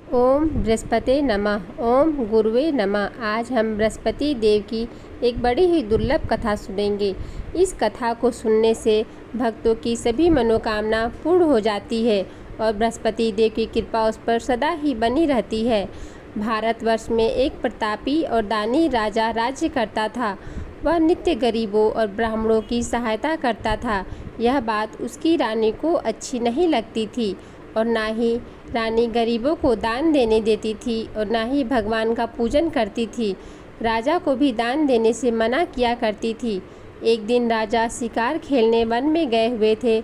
ओम बृहस्पति नमः। ओम गुरुवे नमः। आज हम बृहस्पति देव की एक बड़ी ही दुर्लभ कथा सुनेंगे। इस कथा को सुनने से भक्तों की सभी मनोकामना पूर्ण हो जाती है और बृहस्पति देव की कृपा उस पर सदा ही बनी रहती है। भारतवर्ष में एक प्रतापी और दानी राजा राज्य करता था। वह नित्य गरीबों और ब्राह्मणों की सहायता करता था। यह बात उसकी रानी को अच्छी नहीं लगती थी और ना ही रानी गरीबों को दान देने देती थी और ना ही भगवान का पूजन करती थी। राजा को भी दान देने से मना किया करती थी। एक दिन राजा शिकार खेलने वन में गए हुए थे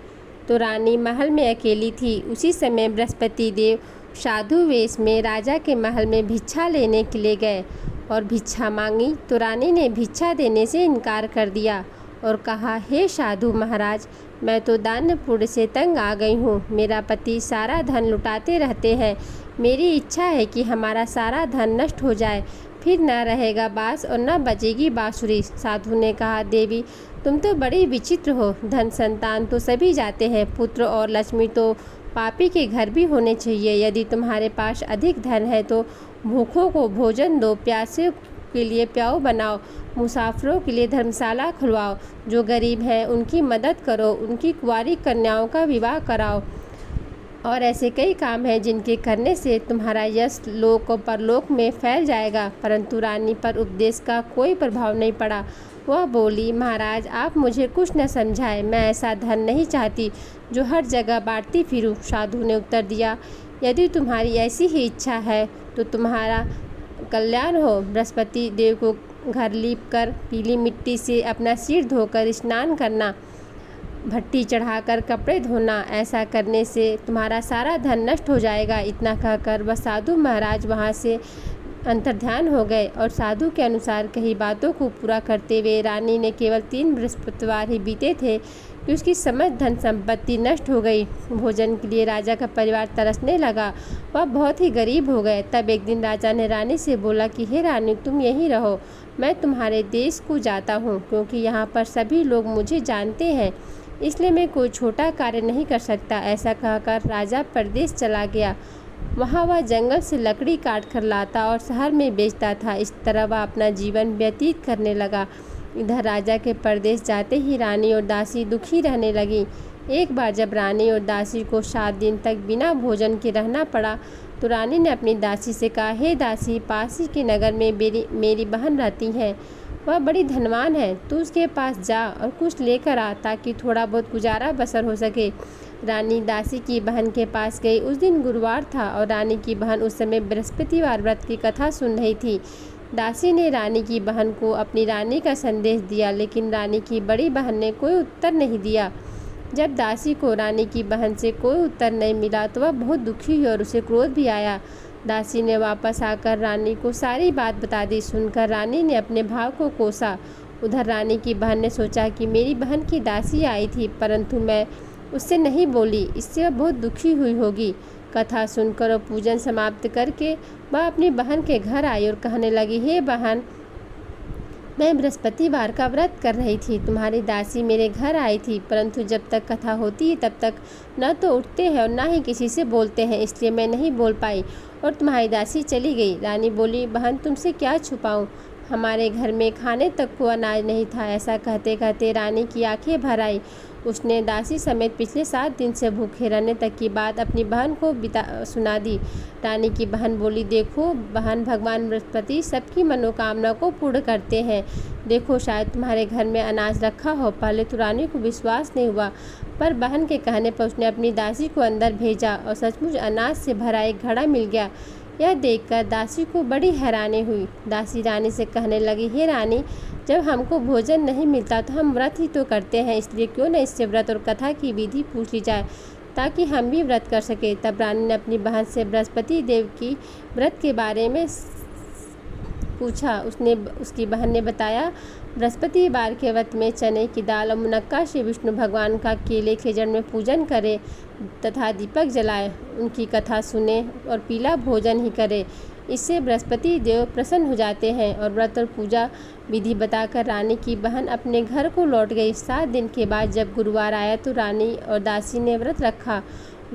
तो रानी महल में अकेली थी। उसी समय बृहस्पति देव साधु वेश में राजा के महल में भिक्षा लेने के लिए गए और भिक्षा मांगी तो रानी ने भिक्षा देने से इनकार कर दिया और कहा, हे साधु महाराज, मैं तो दान पुण्य से तंग आ गई हूँ। मेरा पति सारा धन लुटाते रहते हैं। मेरी इच्छा है कि हमारा सारा धन नष्ट हो जाए, फिर न रहेगा बांस और न बजेगी बांसुरी। साधु ने कहा, देवी तुम तो बड़ी विचित्र हो। धन संतान तो सभी जाते हैं, पुत्र और लक्ष्मी तो पापी के घर भी होने चाहिए। यदि तुम्हारे पास अधिक धन है तो भूखों को भोजन दो, प्यासे के लिए प्याऊ बनाओ, मुसाफिरों के लिए धर्मशाला खुलवाओ, जो गरीब हैं उनकी मदद करो, उनकी कुंवारी कन्याओं का विवाह कराओ। और ऐसे कई काम हैं जिनके करने से तुम्हारा यश लोक और परलोक में फैल जाएगा। परंतु रानी पर उपदेश का कोई प्रभाव नहीं पड़ा। वह बोली, महाराज आप मुझे कुछ न समझाए, मैं ऐसा धन नहीं चाहती जो हर जगह बांटती फिरूं। साधु ने उत्तर दिया, यदि तुम्हारी ऐसी ही इच्छा है तो तुम्हारा कल्याण हो। बृहस्पति देव को घर लीप कर पीली मिट्टी से अपना सिर धोकर स्नान करना, भट्टी चढ़ाकर कपड़े धोना, ऐसा करने से तुम्हारा सारा धन नष्ट हो जाएगा। इतना कहकर वह साधु महाराज वहाँ से अंतर्ध्यान हो गए और साधु के अनुसार कही बातों को पूरा करते हुए रानी ने केवल 3 बृहस्पतिवार ही बीते थे कि उसकी समस्त धन संपत्ति नष्ट हो गई। भोजन के लिए राजा का परिवार तरसने लगा। वह बहुत ही गरीब हो गए। तब एक दिन राजा ने रानी से बोला कि हे रानी, तुम यहीं रहो, मैं तुम्हारे देश को जाता हूँ, क्योंकि यहाँ पर सभी लोग मुझे जानते हैं, इसलिए मैं कोई छोटा कार्य नहीं कर सकता। ऐसा कहकर राजा परदेश चला गया। वहाँ वह जंगल से लकड़ी काट कर लाता और शहर में बेचता था। इस तरह वह अपना जीवन व्यतीत करने लगा। इधर राजा के परदेश जाते ही रानी और दासी दुखी रहने लगी। एक बार जब रानी और दासी को 7 दिन तक बिना भोजन के रहना पड़ा तो रानी ने अपनी दासी से कहा, हे दासी, पास ही के नगर में मेरी बहन रहती है, वह बड़ी धनवान है, तू उसके पास जा और कुछ लेकर आ ताकि थोड़ा बहुत गुजारा बसर हो सके। रानी दासी की बहन के पास गई। उस दिन गुरुवार था और रानी की बहन उस समय बृहस्पतिवार व्रत की कथा सुन रही थी। दासी ने रानी की बहन को अपनी रानी का संदेश दिया, लेकिन रानी की बड़ी बहन ने कोई उत्तर नहीं दिया। जब दासी को रानी की बहन से कोई उत्तर नहीं मिला तो वह बहुत दुखी हुई और उसे क्रोध भी आया। दासी ने वापस आकर रानी को सारी बात बता दी। सुनकर रानी ने अपने भाव को कोसा। उधर रानी की बहन ने सोचा कि मेरी बहन की दासी आई थी, परंतु मैं उससे नहीं बोली, इससे वह बहुत दुखी हुई होगी। कथा सुनकर और पूजन समाप्त करके वह अपनी बहन के घर आई और कहने लगी, हे बहन, मैं बृहस्पतिवार का व्रत कर रही थी, तुम्हारी दासी मेरे घर आई थी, परंतु जब तक कथा होती है तब तक न तो उठते हैं और न ही किसी से बोलते हैं, इसलिए मैं नहीं बोल पाई और तुम्हारी दासी चली गई। रानी बोली, बहन तुमसे क्या छुपाऊं, हमारे घर में खाने तक को अनाज नहीं था। ऐसा कहते कहते रानी की आंखें भर आई। उसने दासी समेत पिछले 7 दिन से भूखे रहने तक की बात अपनी बहन को सुना दी। रानी की बहन बोली, देखो बहन, भगवान बृहस्पति सबकी मनोकामना को पूर्ण करते हैं। देखो शायद तुम्हारे घर में अनाज रखा हो। पहले तो रानी को विश्वास नहीं हुआ, पर बहन के कहने पर उसने अपनी दासी को अंदर भेजा और सचमुच अनाज से भरा एक घड़ा मिल गया। यह देखकर दासी को बड़ी हैरानी हुई। दासी रानी से कहने लगी, हे रानी, जब हमको भोजन नहीं मिलता तो हम व्रत ही तो करते हैं, इसलिए क्यों न इससे व्रत और कथा की विधि पूछ ली जाए ताकि हम भी व्रत कर सके। तब रानी ने अपनी बहन से बृहस्पति देव की व्रत के बारे में पूछा। उसकी बहन ने बताया, बृहस्पतिवार के व्रत में चने की दाल और मुनक्का से विष्णु भगवान का केले के जड़ में पूजन करे तथा दीपक जलाए, उनकी कथा सुने और पीला भोजन ही करे। इससे बृहस्पति देव प्रसन्न हो जाते हैं। और व्रत और पूजा विधि बताकर रानी की बहन अपने घर को लौट गई। 7 दिन के बाद जब गुरुवार आया तो रानी और दासी ने व्रत रखा।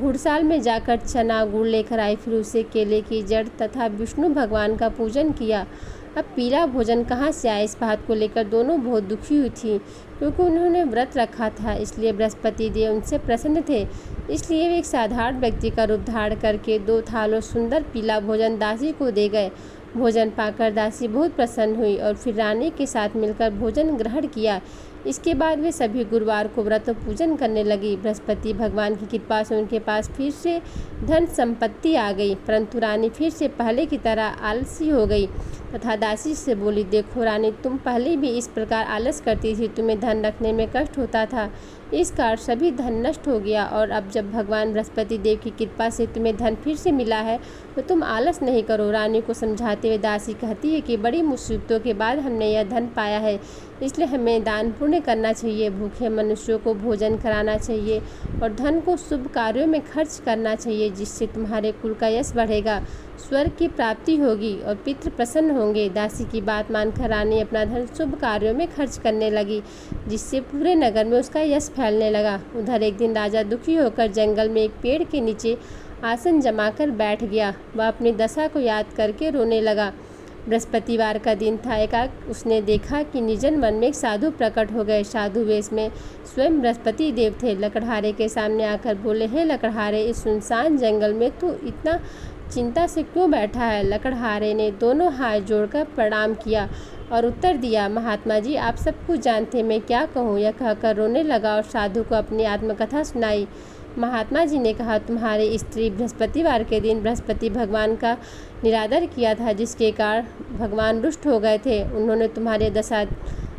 घुड़साल में जाकर चना गुड़ लेकर आई, फिर उसे केले की जड़ तथा विष्णु भगवान का पूजन किया। अब पीला भोजन कहाँ से आया, इस बात को लेकर दोनों बहुत दुखी हुई थी, क्योंकि उन्होंने व्रत रखा था, इसलिए बृहस्पति देव उनसे प्रसन्न थे। इसलिए वे एक साधारण व्यक्ति का रूप धारण करके 2 थालों सुंदर पीला भोजन दासी को दे गए। भोजन पाकर दासी बहुत प्रसन्न हुई और फिर रानी के साथ मिलकर भोजन ग्रहण किया। इसके बाद वे सभी गुरुवार को व्रत और पूजन करने लगी। बृहस्पति भगवान की कृपा से उनके पास फिर से धन संपत्ति आ गई, परंतु रानी फिर से पहले की तरह आलसी हो गई तथा दासी से बोली, देखो रानी, तुम पहले भी इस प्रकार आलस करती थी, तुम्हें धन रखने में कष्ट होता था, इस कारण सभी धन नष्ट हो गया, और अब जब भगवान बृहस्पति देव की कृपा से तुम्हें धन फिर से मिला है तो तुम आलस नहीं करो। रानी को समझाते हुए दासी कहती है कि बड़ी मुसीबतों के बाद हमने यह धन पाया है, इसलिए हमें दान पुण्य करना चाहिए, भूखे मनुष्यों को भोजन कराना चाहिए और धन को शुभ कार्यों में खर्च करना चाहिए, जिससे तुम्हारे कुल का यश बढ़ेगा, स्वर्ग की प्राप्ति होगी और पितृ प्रसन्न होंगे। दासी की बात मानकर रानी अपना धन शुभ कार्यों में खर्च करने लगी, जिससे पूरे नगर में उसका यश फैलने लगा। उधर एक दिन राजा दुखी होकर जंगल में एक पेड़ के नीचे आसन जमाकर बैठ गया। वह अपनी दशा को याद करके रोने लगा। बृहस्पतिवार का दिन था। एकाएक उसने देखा कि निर्जन वन में एक साधु प्रकट हो गए। साधु वेश में स्वयं बृहस्पति देव थे। लकड़हारे के सामने आकर बोले, हे लकड़हारे, इस सुनसान जंगल में तू इतना चिंता से क्यों बैठा है। लकड़हारे ने दोनों हाथ जोड़कर प्रणाम किया और उत्तर दिया, महात्मा जी, आप सब कुछ जानते, मैं क्या कहूँ। यह कहकर रोने लगा और साधु को अपनी आत्मकथा सुनाई। महात्मा जी ने कहा, तुम्हारी स्त्री बृहस्पतिवार के दिन बृहस्पति भगवान का निरादर किया था, जिसके कारण भगवान रुष्ट हो गए थे। उन्होंने तुम्हारी दशा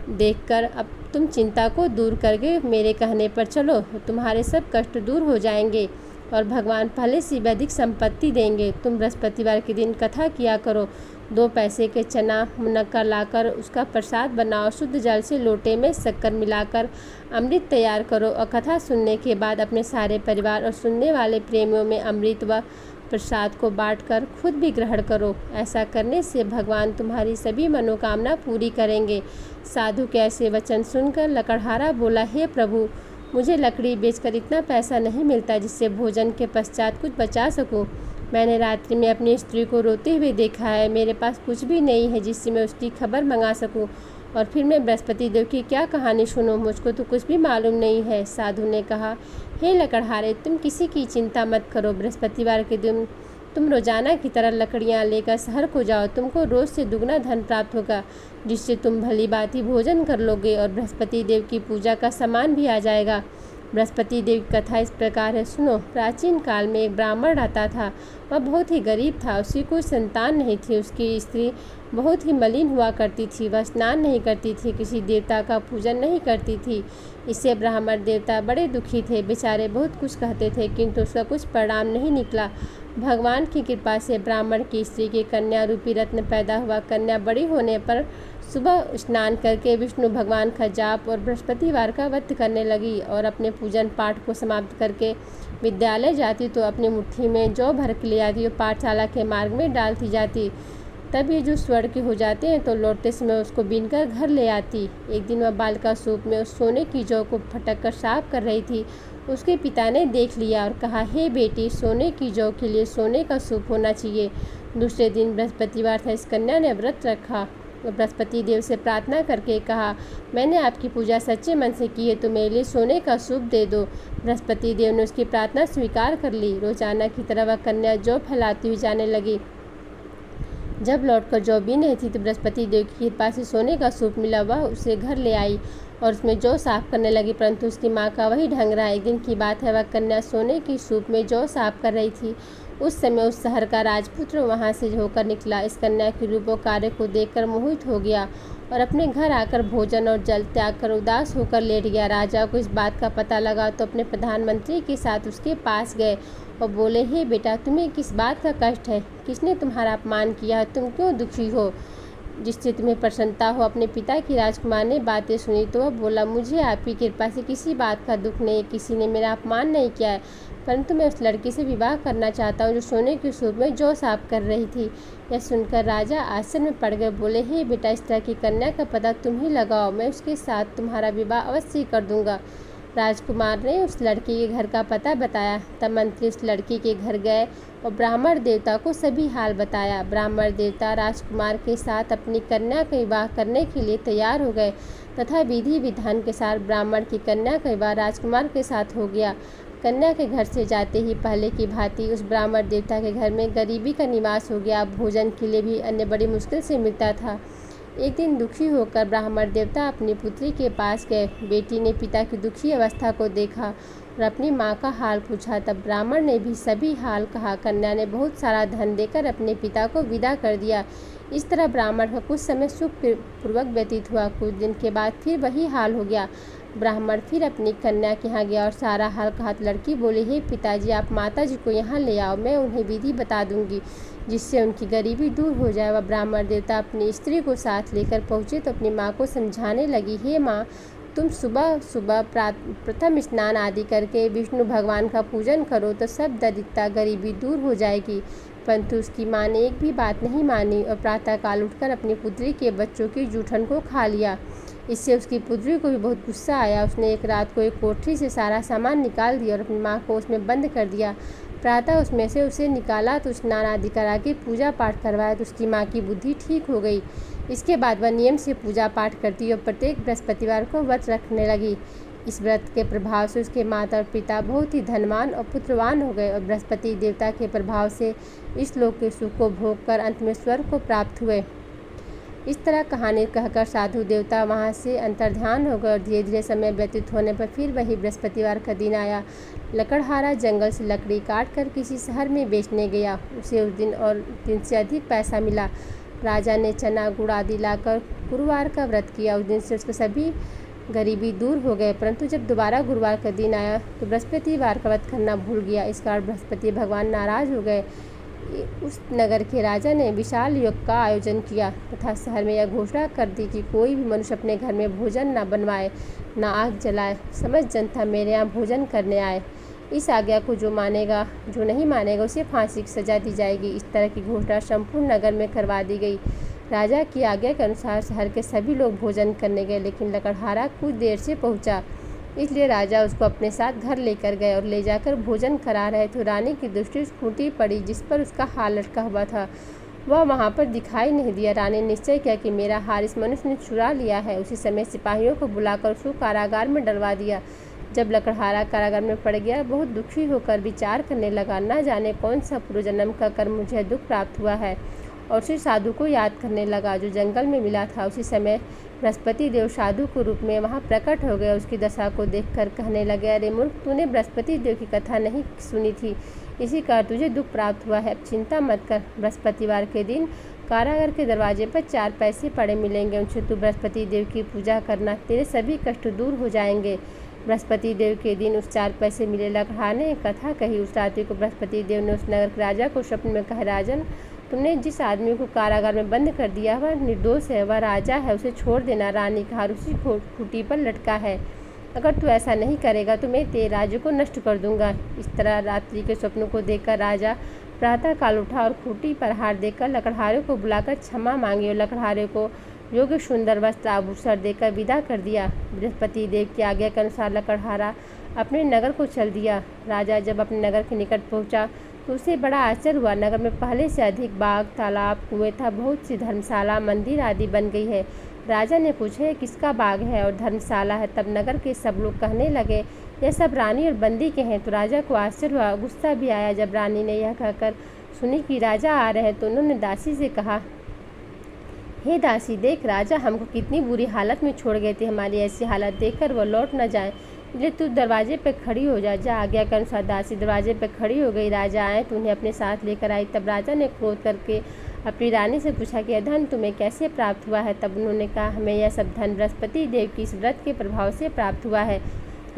देखकर अब तुम चिंता को दूर करके मेरे कहने पर चलो, तुम्हारे सब कष्ट दूर हो जाएंगे और भगवान पहले से भी अधिक संपत्ति देंगे। तुम बृहस्पतिवार के दिन कथा किया करो। 2 पैसे के चना मुनक्का लाकर उसका प्रसाद बनाओ, शुद्ध जल से लोटे में शक्कर मिलाकर अमृत तैयार करो और कथा सुनने के बाद अपने सारे परिवार और सुनने वाले प्रेमियों में अमृत व प्रसाद को बांटकर खुद भी ग्रहण करो। ऐसा करने से भगवान तुम्हारी सभी मनोकामना पूरी करेंगे। साधु के ऐसे वचन सुनकर लकड़हारा बोला, हे प्रभु, मुझे लकड़ी बेचकर इतना पैसा नहीं मिलता जिससे भोजन के पश्चात कुछ बचा सकूं। मैंने रात्रि में अपनी स्त्री को रोते हुए देखा है। मेरे पास कुछ भी नहीं है जिससे मैं उसकी खबर मंगा सकूं, और फिर मैं बृहस्पति देव की क्या कहानी सुनूं, मुझको तो कुछ भी मालूम नहीं है। साधु ने कहा, हे लकड़हारे, तुम किसी की चिंता मत करो। बृहस्पतिवार के दिन तुम रोजाना की तरह लकड़ियाँ लेकर शहर को जाओ। तुमको रोज से दुगना धन प्राप्त होगा, जिससे तुम भली भांति भोजन कर लोगे और बृहस्पति देव की पूजा का सामान भी आ जाएगा। बृहस्पति देव की कथा इस प्रकार है, सुनो। प्राचीन काल में एक ब्राह्मण रहता था। वह बहुत ही गरीब था। उसकी कोई संतान नहीं थी। उसकी स्त्री बहुत ही मलिन हुआ करती थी। वह स्नान नहीं करती थी, किसी देवता का पूजन नहीं करती थी। इससे ब्राह्मण देवता बड़े दुखी थे। बेचारे बहुत कुछ कहते थे, किंतु उसका कुछ परिणाम नहीं निकला। भगवान की कृपा से ब्राह्मण की स्त्री के कन्या रूपी रत्न पैदा हुआ। कन्या बड़ी होने पर सुबह स्नान करके विष्णु भगवान का जाप और बृहस्पतिवार का व्रत करने लगी और अपने पूजन पाठ को समाप्त करके विद्यालय जाती तो अपनी मुट्ठी में जौ भर के ले आती और पाठशाला के मार्ग में डालती जाती। तब ये जो स्वर्ण के हो जाते हैं तो लौटते समय उसको बीनकर घर ले आती। एक दिन वह बालिका सूप में उस सोने की जौ को फटक कर साफ कर रही थी। उसके पिता ने देख लिया और कहा, हे बेटी, सोने की जौ के लिए सोने का सूप होना चाहिए। दूसरे दिन बृहस्पतिवार था। इस कन्या ने व्रत रखा और बृहस्पति देव से प्रार्थना करके कहा, मैंने आपकी पूजा सच्चे मन से की है, तो मेरे लिए सोने का सूप दे दो। बृहस्पति देव ने उसकी प्रार्थना स्वीकार कर ली। रोजाना की तरह वह कन्या जौ फैलाती हुई जाने लगी। जब लौटकर जौ बीन रही थी तो बृहस्पति देव की कृपा से सोने का सूप मिला। वह उसे घर ले आई और उसमें जौ साफ करने लगी, परंतु उसकी माँ का वही ढंग रहा। एक दिन की बात है, वह कन्या सोने की सूप में जौ साफ कर रही थी। उस समय उस शहर का राजपुत्र वहाँ से होकर निकला। इस कन्या के रूप और कार्य को देखकर मोहित हो गया और अपने घर आकर भोजन और जल त्याग कर उदास होकर लेट गया। राजा को इस बात का पता लगा तो अपने प्रधानमंत्री के साथ उसके पास गए और बोले, हे बेटा, तुम्हें किस बात का कष्ट है? किसने तुम्हारा अपमान किया है? तुम क्यों दुखी हो, जिससे तुम्हें प्रसन्नता हो? अपने पिता की राजकुमार ने बातें सुनी तो वह बोला, मुझे आपकी कृपा से किसी बात का दुख नहीं, किसी ने मेरा अपमान नहीं किया है, परंतु मैं उस लड़की से विवाह करना चाहता हूँ जो सोने के सूप में जौ साफ कर रही थी। यह सुनकर राजा आश्चर्य में पड़ गए। बोले, हे बेटा, इस तरह की कन्या का पता तुम ही लगाओ, मैं उसके साथ तुम्हारा विवाह अवश्य कर दूंगा। राजकुमार ने उस लड़की के घर का पता बताया। तब मंत्री उस लड़की के घर गए और ब्राह्मण देवता को सभी हाल बताया। ब्राह्मण देवता राजकुमार के साथ अपनी कन्या का विवाह करने के लिए तैयार हो गए तथा विधि विधान के साथ ब्राह्मण की कन्या का विवाह राजकुमार के साथ हो गया। कन्या के घर से जाते ही पहले की भांति उस ब्राह्मण देवता के घर में गरीबी का निवास हो गया। भोजन के लिए भी अन्य बड़ी मुश्किल से मिलता था। एक दिन दुखी होकर ब्राह्मण देवता अपनी पुत्री के पास गए। बेटी ने पिता की दुखी अवस्था को देखा और अपनी माँ का हाल पूछा। तब ब्राह्मण ने भी सभी हाल कहा। कन्या ने बहुत सारा धन देकर अपने पिता को विदा कर दिया। इस तरह ब्राह्मण का कुछ समय सुखपूर्वक व्यतीत हुआ। कुछ दिन के बाद फिर वही हाल हो गया। ब्राह्मण फिर अपनी कन्या के यहाँ गया और सारा हाल कहा। तो लड़की बोली, हे पिताजी, आप माता जी को यहाँ ले आओ, मैं उन्हें विधि बता दूंगी जिससे उनकी गरीबी दूर हो जाए। वह ब्राह्मण देवता अपनी स्त्री को साथ लेकर पहुँचे तो अपनी माँ को समझाने लगी, हे माँ, तुम सुबह सुबह प्रथम स्नान आदि करके विष्णु भगवान का पूजन करो तो सब दरिद्रता गरीबी दूर हो जाएगी। परंतु उसकी माँ ने एक भी बात नहीं मानी और प्रातःकाल उठकर अपनी पुत्री के बच्चों की जूठन को खा लिया। इससे उसकी पुत्री को भी बहुत गुस्सा आया। उसने एक रात को एक कोठरी से सारा सामान निकाल दिया और अपनी माँ को उसमें बंद कर दिया। प्रातः उसमें से उसे निकाला तो स्नान आदि करा के पूजा पाठ करवाया तो उसकी माँ की बुद्धि ठीक हो गई। इसके बाद वह नियम से पूजा पाठ करती और प्रत्येक बृहस्पतिवार को व्रत रखने लगी। इस व्रत के प्रभाव से उसके माता और पिता बहुत ही धनवान और पुत्रवान हो गए और बृहस्पति देवता के प्रभाव से इस लोक के सुख को भोग कर अंत में स्वर्ग को प्राप्त हुए। इस तरह कहानी कहकर साधु देवता वहाँ से अंतर्ध्यान हो गए और धीरे धीरे समय व्यतीत होने पर फिर वही बृहस्पतिवार का दिन आया। लकड़हारा जंगल से लकड़ी काट कर किसी शहर में बेचने गया। उसे उस दिन और दिन से अधिक पैसा मिला। राजा ने चना गुड़ आदि लाकर गुरुवार का व्रत किया। उस दिन से उसके सभी गरीबी दूर हो गए। परंतु जब दोबारा गुरुवार का दिन आया तो बृहस्पतिवार का व्रत करना भूल गया। इस कारण बृहस्पति भगवान नाराज हो गए। उस नगर के राजा ने विशाल यज्ञ का आयोजन किया तथा शहर में यह घोषणा कर दी कि कोई भी मनुष्य अपने घर में भोजन न बनवाए, न आग जलाए। समस्त जनता मेरे यहाँ भोजन करने आए। इस आज्ञा को जो मानेगा, जो नहीं मानेगा उसे फांसी की सजा दी जाएगी। इस तरह की घोषणा संपूर्ण नगर में करवा दी गई। राजा की आज्ञा के अनुसार शहर के सभी लोग भोजन करने गए, लेकिन लकड़हारा कुछ देर से पहुंचा, इसलिए राजा उसको अपने साथ घर लेकर गए और ले जाकर भोजन करा रहे तो रानी की दृष्टि उस खूंटी पड़ी जिस पर उसका हार लटका हुआ था। वह वहाँ पर दिखाई नहीं दिया। रानी ने निश्चय किया कि मेरा हार इस मनुष्य ने चुरा लिया है। उसी समय सिपाहियों को बुलाकर उसको कारागार में डलवा दिया। जब लकड़हारा कारागार में पड़ गया, बहुत दुखी होकर विचार करने लगा, न जाने कौन सा पूर्वजन्म का कर्म मुझे दुख प्राप्त हुआ है, और उसी साधु को याद करने लगा जो जंगल में मिला था। उसी समय बृहस्पति देव साधु के रूप में वहाँ प्रकट हो गए। उसकी दशा को देखकर कहने लगे, अरे मूर्ख, तूने बृहस्पति देव की कथा नहीं सुनी थी, इसी कारण तुझे दुख प्राप्त हुआ है। अब चिंता मत कर, बृहस्पतिवार के दिन कारागार के दरवाजे पर 4 पैसे पड़े मिलेंगे, उनसे तू बृहस्पति देव की पूजा करना, तेरे सभी कष्ट दूर हो जाएंगे। बृहस्पति देव के दिन उस 4 पैसे मिले। लकड़हारे ने कथा कही। उस रात्रि को बृहस्पति देव ने उस नगर के राजा को स्वप्न में कहा, राजन, तुमने जिस आदमी को कारागार में बंद कर दिया वह निर्दोष है, वह राजा है, उसे छोड़ देना। रानी का हार उसी खूंटी पर लटका है। अगर तू ऐसा नहीं करेगा तो मैं तेरे राज्य को नष्ट कर दूंगा। इस तरह रात्रि के स्वप्न को देखकर राजा प्रातःकाल उठा और खूंटी पर हार देकर लकड़हारे को बुलाकर क्षमा मांगी और लकड़हारे को योग्य सुंदर वस्त्र आभूषण देकर विदा कर दिया। बृहस्पति देव की आज्ञा के अनुसार लकड़हारा अपने नगर को चल दिया। राजा जब अपने नगर के निकट पहुंचा तो उसे बड़ा आश्चर्य हुआ। नगर में पहले से अधिक बाग, तालाब, कुएं था, बहुत सी धर्मशाला, मंदिर आदि बन गई है। राजा ने पूछा, ये किसका बाग है और धर्मशाला है? तब नगर के सब लोग कहने लगे, यह सब रानी और बंदी के हैं। तो राजा को आश्चर्य हुआ, गुस्सा भी आया। जब रानी ने यह कहकर सुनी कि राजा आ रहे हैं तो उन्होंने दासी से कहा, हे दासी, देख राजा हमको कितनी बुरी हालत में छोड़ गए थे। हमारी ऐसी हालत देखकर वो लौट न जाए, इसलिए तू दरवाजे पर खड़ी हो जा। आज्ञा के अनुसार दासी दरवाजे पर खड़ी हो गई। राजा आए तो उन्हें अपने साथ लेकर आई। तब राजा ने क्रोध करके अपनी रानी से पूछा कि यह धन तुम्हें कैसे प्राप्त हुआ है? तब उन्होंने कहा, हमें यह सब धन बृहस्पति देव की इस व्रत के प्रभाव से प्राप्त हुआ है।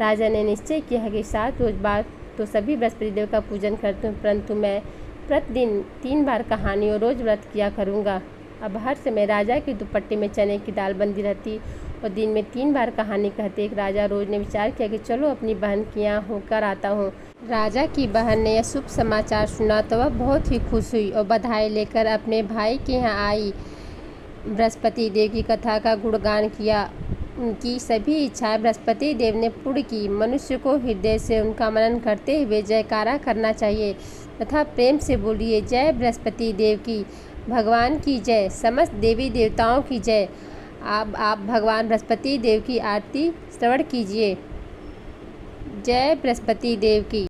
राजा ने निश्चय किया कि 7 रोज बाद तो सभी बृहस्पति देव का पूजन करते हूँ, परंतु मैं प्रतिदिन 3 बार कहानी और रोज व्रत किया करूँगा। अब हर समय राजा की दुपट्टे में चने की दाल बंदी रहती और दिन में 3 बार कहानी कहते। एक राजा रोज ने विचार किया कि चलो अपनी बहन के यहाँ होकर आता हूँ। राजा की बहन ने यह शुभ समाचार सुना तो वह बहुत ही खुश हुई और बधाई लेकर अपने भाई के यहाँ आई। बृहस्पति देव की कथा का गुणगान किया उनकी सभी इच्छाएं बृहस्पति देव ने पूर्ण की। मनुष्य को हृदय से उनका मनन करते हुए जयकारा करना चाहिए तथा प्रेम से बोलिए, जय बृहस्पति देव की, भगवान की जय, समस्त देवी देवताओं की जय। अब आप भगवान बृहस्पति देव की आरती श्रवण कीजिए। जय बृहस्पति देव की।